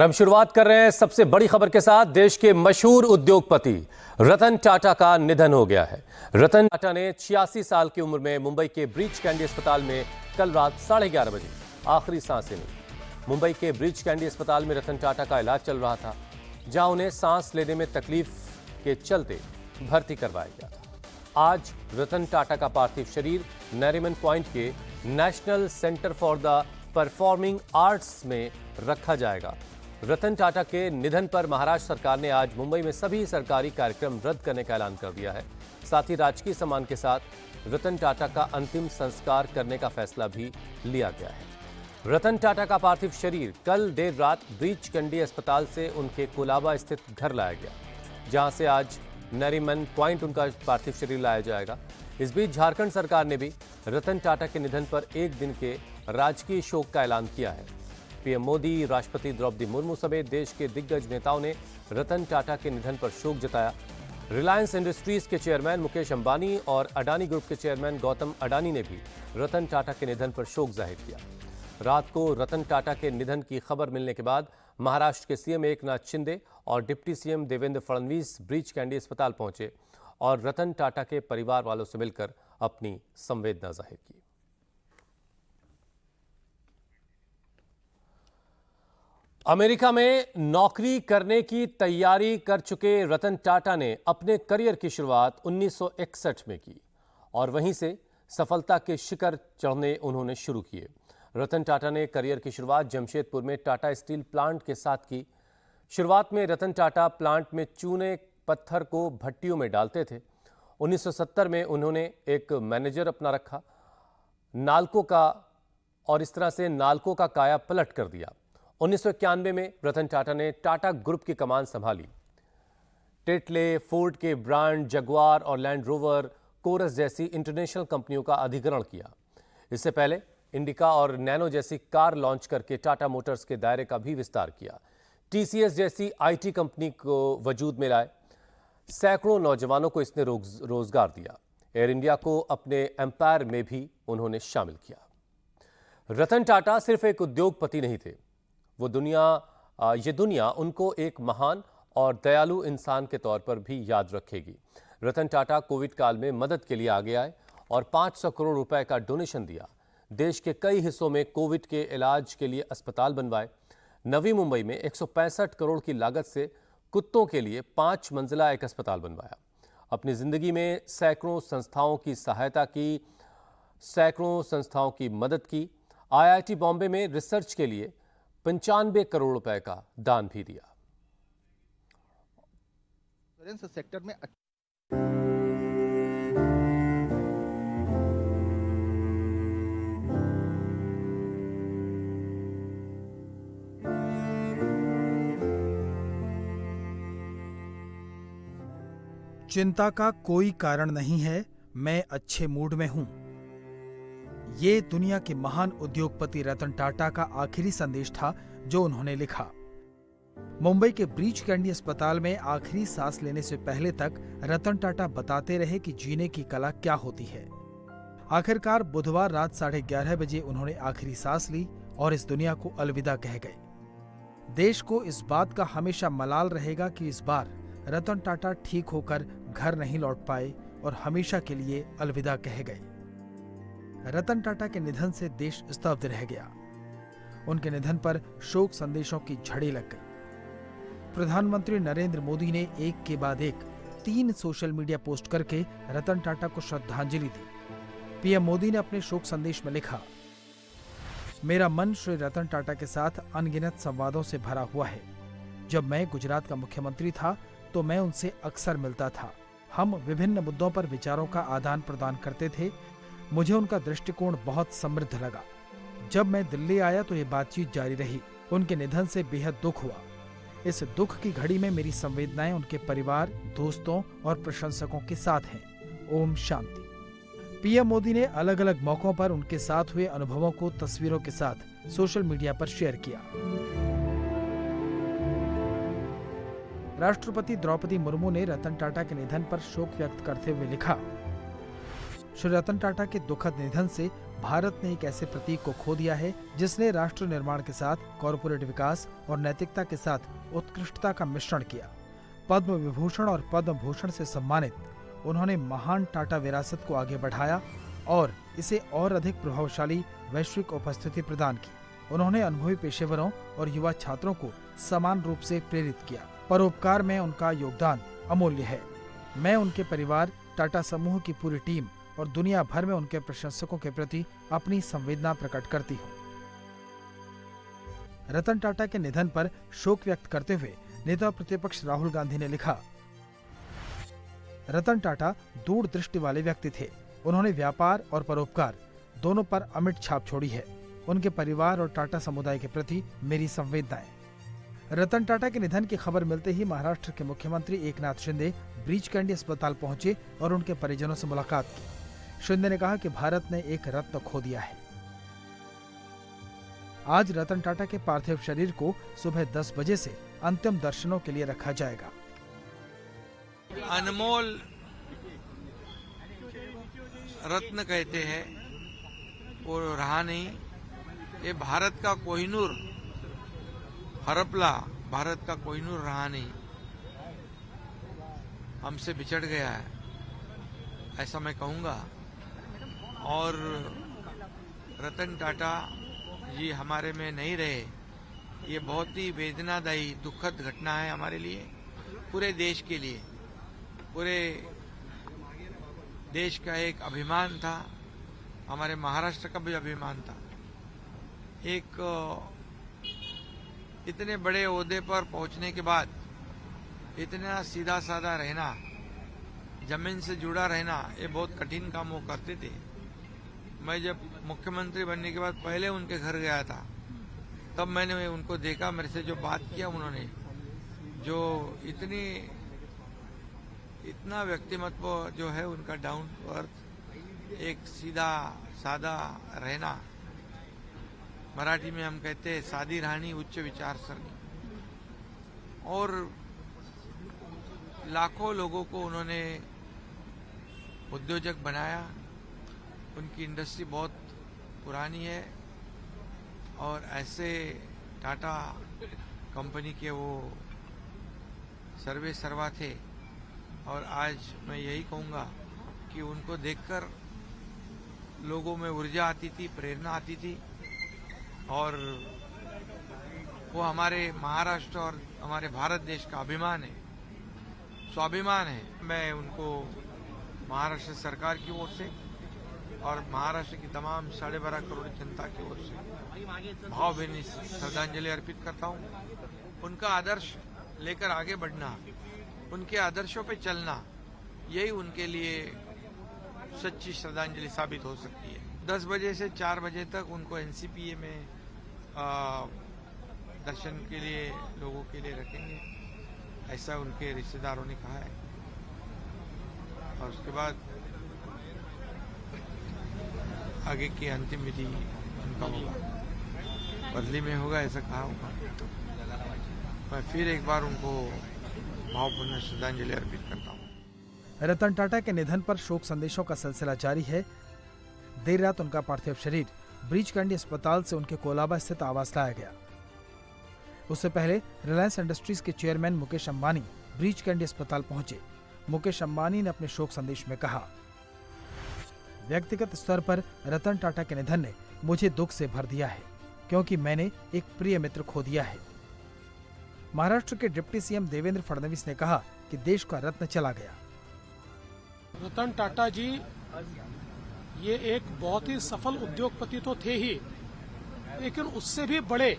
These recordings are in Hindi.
और हम शुरुआत कर रहे हैं सबसे बड़ी खबर के साथ। देश के मशहूर उद्योगपति रतन टाटा का निधन हो गया है। रतन टाटा ने 86 साल की उम्र में मुंबई के ब्रीच कैंडी अस्पताल में कल रात 11:30 बजे आखिरी सांसें ली। मुंबई के ब्रीच कैंडी अस्पताल में रतन टाटा का इलाज चल रहा था, जहां उन्हें सांस लेने में तकलीफ के चलते भर्ती करवाया गया था। आज रतन टाटा का पार्थिव शरीर नरीमन पॉइंट के national centre for the performing arts में रखा जाएगा। रतन टाटा के निधन पर महाराष्ट्र सरकार ने आज मुंबई में सभी सरकारी कार्यक्रम रद्द करने का ऐलान कर दिया है। साथ ही राजकीय सम्मान के साथ रतन टाटा का अंतिम संस्कार करने का फैसला भी लिया गया है। रतन टाटा का पार्थिव शरीर कल देर रात ब्रीच कैंडी अस्पताल से उनके कोलाबा स्थित घर लाया गया, जहां से आज नरीमन पॉइंट उनका पार्थिव शरीर लाया जाएगा। इस बीच झारखंड सरकार ने भी रतन टाटा के निधन पर एक दिन के राजकीय शोक का ऐलान किया है। पीएम मोदी, राष्ट्रपति द्रौपदी मुर्मू समेत देश के दिग्गज नेताओं ने रतन टाटा के निधन पर शोक जताया। रिलायंस इंडस्ट्रीज के चेयरमैन मुकेश अंबानी और अडानी ग्रुप के चेयरमैन गौतम अडानी ने भी रतन टाटा के निधन पर शोक जाहिर किया। रात को रतन टाटा के निधन की खबर मिलने के बाद महाराष्ट्र के सीएम एकनाथ शिंदे और deputy CM Devendra Fadnavis breach candy अस्पताल पहुंचे और रतन टाटा के परिवार वालों से मिलकर अपनी संवेदना जाहिर की। अमेरिका में नौकरी करने की तैयारी कर चुके रतन टाटा ने अपने करियर की शुरुआत 1961 में की और वहीं से सफलता के शिखर चढ़ने उन्होंने शुरू किए। रतन टाटा ने करियर की शुरुआत जमशेदपुर में टाटा स्टील प्लांट के साथ की। शुरुआत में रतन टाटा प्लांट में चूने पत्थर को भट्टियों में डालते थे। 1970 में उन्होंने एक मैनेजर अपना रखा नालकों का और इस तरह से नालकों का काया पलट कर दिया। 1991 में रतन टाटा ने टाटा ग्रुप की कमान संभाली। टेटले, फोर्ड के ब्रांड जगुआर और लैंड रोवर, कोरस जैसी इंटरनेशनल कंपनियों का अधिग्रहण किया। इससे पहले इंडिका और नैनो जैसी कार लॉन्च करके टाटा मोटर्स के दायरे का भी विस्तार किया। टीसीएस जैसी आईटी कंपनी को वजूद में लाए। सैकड़ों नौजवानों को इसने रोजगार दिया। एयर इंडिया को अपने एम्पायर में भी उन्होंने शामिल किया। रतन टाटा सिर्फ एक उद्योगपति नहीं थे, ये दुनिया उनको एक महान और दयालु इंसान के तौर पर भी याद रखेगी। रतन टाटा कोविड काल में मदद के लिए आगे आए और 500 करोड़ रुपए का डोनेशन दिया। देश के कई हिस्सों में कोविड के इलाज के लिए अस्पताल बनवाए। नवी मुंबई में 165 करोड़ की लागत से कुत्तों के लिए 5 मंजिला एक अस्पताल बनवाया। अपनी जिंदगी में सैकड़ों संस्थाओं की सहायता की, सैकड़ों संस्थाओं की मदद की। आईआईटी बॉम्बे में रिसर्च के लिए 95 करोड़ रुपए का दान भी दिया। सेक्टर में चिंता का कोई कारण नहीं है, मैं अच्छे मूड में हूं। ये दुनिया के महान उद्योगपति रतन टाटा का आखिरी संदेश था जो उन्होंने लिखा। मुंबई के ब्रीच कैंडी अस्पताल में आखिरी सांस लेने से पहले तक रतन टाटा बताते रहे कि जीने की कला क्या होती है। आखिरकार बुधवार रात 11:30 बजे उन्होंने आखिरी सांस ली और इस दुनिया को अलविदा कह गए। देश को इस बात का हमेशा मलाल रहेगा कि इस बार रतन टाटा ठीक होकर घर नहीं लौट पाए और हमेशा के लिए अलविदा कह गए। रतन टाटा के निधन से देश स्तब्ध रह गया। उनके निधन पर शोक संदेशों की झड़ी लग गई। प्रधानमंत्री नरेंद्र मोदी ने एक के बाद एक 3 सोशल मीडिया पोस्ट करके रतन टाटा को श्रद्धांजलि दी। पीएम मोदी ने अपने शोक संदेश में लिखा, मेरा मन श्री रतन टाटा के साथ अनगिनत संवादों से भरा हुआ है। जब मैं गुजरात का मुख्यमंत्री था तो मैं उनसे अक्सर मिलता था। हम विभिन्न मुद्दों पर विचारों का आदान प्रदान करते थे। मुझे उनका दृष्टिकोण बहुत समृद्ध लगा। जब मैं दिल्ली आया तो ये बातचीत जारी रही। उनके निधन से बेहद दुख हुआ। इस दुख की घड़ी में मेरी संवेदनाएं उनके परिवार, दोस्तों और प्रशंसकों के साथ हैं। ओम शांति। पीएम मोदी ने अलग अलग मौकों पर उनके साथ हुए अनुभवों को तस्वीरों के साथ सोशल मीडिया पर शेयर किया। राष्ट्रपति द्रौपदी मुर्मू ने रतन टाटा के निधन पर शोक व्यक्त करते हुए लिखा, श्री रतन टाटा के दुखद निधन से भारत ने एक ऐसे प्रतीक को खो दिया है जिसने राष्ट्र निर्माण के साथ कॉर्पोरेट विकास और नैतिकता के साथ उत्कृष्टता का मिश्रण किया। पद्म विभूषण और पद्म भूषण से सम्मानित उन्होंने महान टाटा विरासत को आगे बढ़ाया और इसे और अधिक प्रभावशाली वैश्विक उपस्थिति प्रदान की। उन्होंने अनुभवी पेशेवरों और युवा छात्रों को समान रूप से प्रेरित किया। परोपकार में उनका योगदान अमूल्य है। मैं उनके परिवार, टाटा समूह की पूरी टीम और दुनिया भर में उनके प्रशंसकों के प्रति अपनी संवेदना प्रकट करती हूँ। रतन टाटा के निधन पर शोक व्यक्त करते हुए नेता प्रतिपक्ष राहुल गांधी ने लिखा, रतन टाटा दूरदृष्टि वाले व्यक्ति थे। उन्होंने व्यापार और परोपकार दोनों पर अमिट छाप छोड़ी है। उनके परिवार और टाटा समुदाय के प्रति मेरी संवेदनाएं। रतन टाटा के निधन की खबर मिलते ही महाराष्ट्र के मुख्यमंत्री एकनाथ शिंदे ब्रीच कैंडी अस्पताल पहुंचे और उनके परिजनों से मुलाकात की। शिंदे ने कहा कि भारत ने एक रत्न खो दिया है। आज रतन टाटा के पार्थिव शरीर को सुबह 10 बजे से अंतिम दर्शनों के लिए रखा जाएगा। अनमोल रत्न कहते हैं, वो रहा नहीं। ये भारत का कोहिनूर, हरपला भारत का कोहिनूर रहा नहीं, हमसे बिछड़ गया है, ऐसा मैं कहूंगा। और रतन टाटा जी हमारे में नहीं रहे, ये बहुत ही वेदनादायी दुखद घटना है हमारे लिए, पूरे देश के लिए। पूरे देश का एक अभिमान था, हमारे महाराष्ट्र का भी अभिमान था। एक इतने बड़े ओहदे पर पहुंचने के बाद इतना सीधा साधा रहना, जमीन से जुड़ा रहना, ये बहुत कठिन काम वो करते थे। मैं जब मुख्यमंत्री बनने के बाद पहले उनके घर गया था, तब मैंने उनको देखा, मेरे से जो बात किया उन्होंने, जो इतना व्यक्तिमत्व जो है उनका, डाउन टू अर्थ, एक सीधा सादा रहना, मराठी में हम कहते हैं सादी राहणी उच्च विचारसरणी। और लाखों लोगों को उन्होंने उद्योजक बनाया। उनकी इंडस्ट्री बहुत पुरानी है और ऐसे टाटा कंपनी के वो सर्वे सर्वा थे। और आज मैं यही कहूँगा कि उनको देखकर लोगों में ऊर्जा आती थी, प्रेरणा आती थी। और वो हमारे महाराष्ट्र और हमारे भारत देश का अभिमान है, स्वाभिमान है। मैं उनको महाराष्ट्र सरकार की ओर से और महाराष्ट्र की तमाम 12.5 करोड़ जनता की ओर से भावभीनी श्रद्धांजलि अर्पित करता हूँ। उनका आदर्श लेकर आगे बढ़ना, उनके आदर्शों पे चलना, यही उनके लिए सच्ची श्रद्धांजलि साबित हो सकती है। 10 बजे से 4 बजे तक उनको एनसीपीए में दर्शन के लिए लोगों के लिए रखेंगे, ऐसा उनके रिश्तेदारों ने कहा है। और उसके बाद आगे की अंतिम विधि उनका होगा, बदली में होगा, ऐसा कहा होगा। मैं फिर एक बार उनको भावपूर्ण श्रद्धांजलि अर्पित करता हूँ। रतन टाटा के निधन पर शोक संदेशों का सिलसिला जारी है। देर रात उनका पार्थिव शरीर ब्रीच कैंडी अस्पताल से उनके कोलाबा स्थित आवास लाया गया। उससे पहले रिलायंस इंडस्ट्रीज के chairman Mukesh Ambani breach candy अस्पताल पहुंचे। मुकेश अंबानी ने अपने शोक संदेश में कहा, व्यक्तिगत स्तर पर रतन टाटा के निधन ने मुझे दुख से भर दिया है, क्योंकि मैंने एक प्रिय मित्र खो दिया है। महाराष्ट्र के डिप्टी सीएम देवेंद्र फडणवीस ने कहा कि देश का रत्न चला गया। रतन टाटा जी ये एक बहुत ही सफल उद्योगपति तो थे ही, लेकिन उससे भी बड़े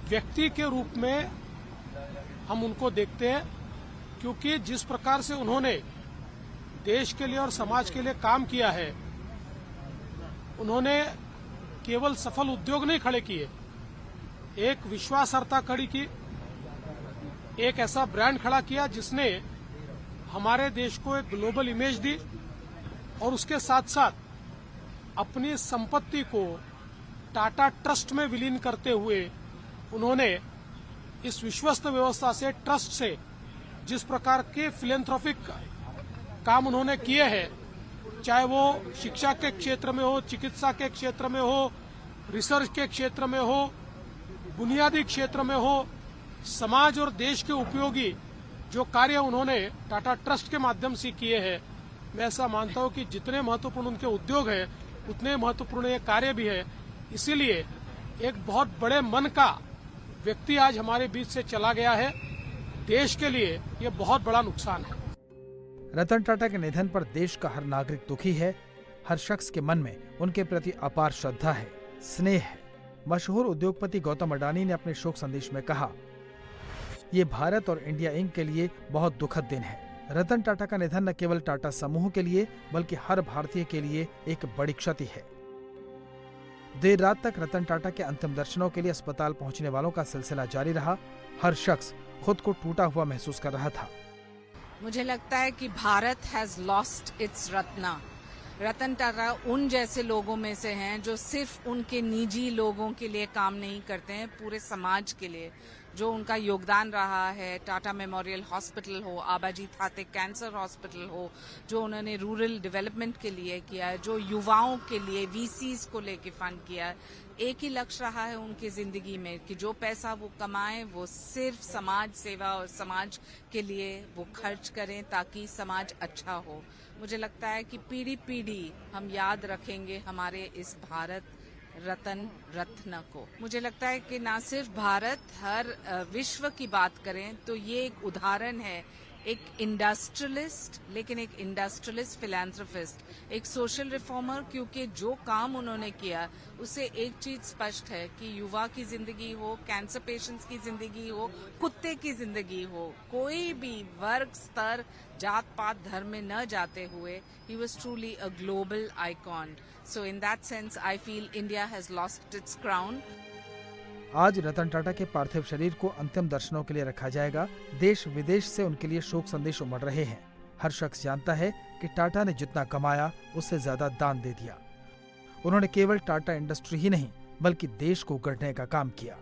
व्यक्ति के रूप में हम उनको देखते हैं, क्योंकि जिस प्रकार से उन्होंने देश के लिए और समाज के लिए काम किया है, उन्होंने केवल सफल उद्योग नहीं खड़े किए, एक विश्वासार्हता खड़ी की, एक ऐसा ब्रांड खड़ा किया जिसने हमारे देश को एक ग्लोबल इमेज दी, और उसके साथ साथ अपनी संपत्ति को टाटा ट्रस्ट में विलीन करते हुए उन्होंने इस विश्वस्त व्यवस्था से, ट्रस्ट से जिस प्रकार के फिलेंथ्रोपिक काम उन्होंने किए हैं, चाहे वो शिक्षा के क्षेत्र में हो, चिकित्सा के क्षेत्र में हो, रिसर्च के क्षेत्र में हो, बुनियादी क्षेत्र में हो, समाज और देश के उपयोगी जो कार्य उन्होंने टाटा ट्रस्ट के माध्यम से किए हैं, मैं ऐसा मानता हूं कि जितने महत्वपूर्ण उनके उद्योग है उतने महत्वपूर्ण ये कार्य भी है। इसीलिए एक बहुत बड़े मन का व्यक्ति आज हमारे बीच से चला गया है। देश के लिए ये बहुत बड़ा नुकसान है। रतन टाटा के निधन पर देश का हर नागरिक दुखी है। हर शख्स के मन में उनके प्रति अपार श्रद्धा है, स्नेह है। मशहूर उद्योगपति गौतम अडानी ने अपने शोक संदेश में कहा, ये भारत और इंडिया इंक के लिए बहुत दुखद दिन है। रतन टाटा का निधन न केवल टाटा समूह के लिए बल्कि हर भारतीय के लिए एक बड़ी क्षति है। देर रात तक रतन टाटा के अंतिम दर्शनों के लिए अस्पताल पहुंचने वालों का सिलसिला जारी रहा। हर शख्स खुद को टूटा हुआ महसूस कर रहा था। मुझे लगता है कि Bharat has lost its ratna. Ratan Tata उन जैसे लोगों में से हैं जो सिर्फ उनके निजी लोगों के लिए काम नहीं करते हैं, पूरे समाज के लिए जो उनका योगदान रहा है। टाटा मेमोरियल हॉस्पिटल हो, आबाजी थाते कैंसर हॉस्पिटल हो, जो उन्होंने रूरल डेवलपमेंट के लिए किया है, जो युवाओं के लिए वीसीज को लेके फंड किया है। एक ही लक्ष्य रहा है उनकी जिंदगी में कि जो पैसा वो कमाएं वो सिर्फ समाज सेवा और समाज के लिए वो खर्च करें ताकि समाज अच्छा हो। मुझे लगता है कि पीढ़ी पीढ़ी हम याद रखेंगे हमारे इस भारत रतन रत्न को। मुझे लगता है कि ना सिर्फ भारत, हर विश्व की बात करें तो ये एक उदाहरण है, एक इंडस्ट्रियलिस्ट, लेकिन एक इंडस्ट्रियलिस्ट फिलैंथ्रोपिस्ट, एक सोशल रिफॉर्मर, क्योंकि जो काम उन्होंने किया उससे एक चीज स्पष्ट है कि युवा की जिंदगी हो, कैंसर पेशेंट्स की जिंदगी हो, कुत्ते की जिंदगी हो, कोई भी वर्ग, स्तर, जात पात, धर्म में न जाते हुए he was truly a global icon. So in that sense I feel India has lost its crown. आज रतन टाटा के पार्थिव शरीर को अंतिम दर्शनों के लिए रखा जाएगा। देश विदेश से उनके लिए शोक संदेश उमड़ रहे हैं। हर शख्स जानता है कि टाटा ने जितना कमाया उससे ज्यादा दान दे दिया। उन्होंने केवल टाटा इंडस्ट्री ही नहीं बल्कि देश को गढ़ने का काम किया।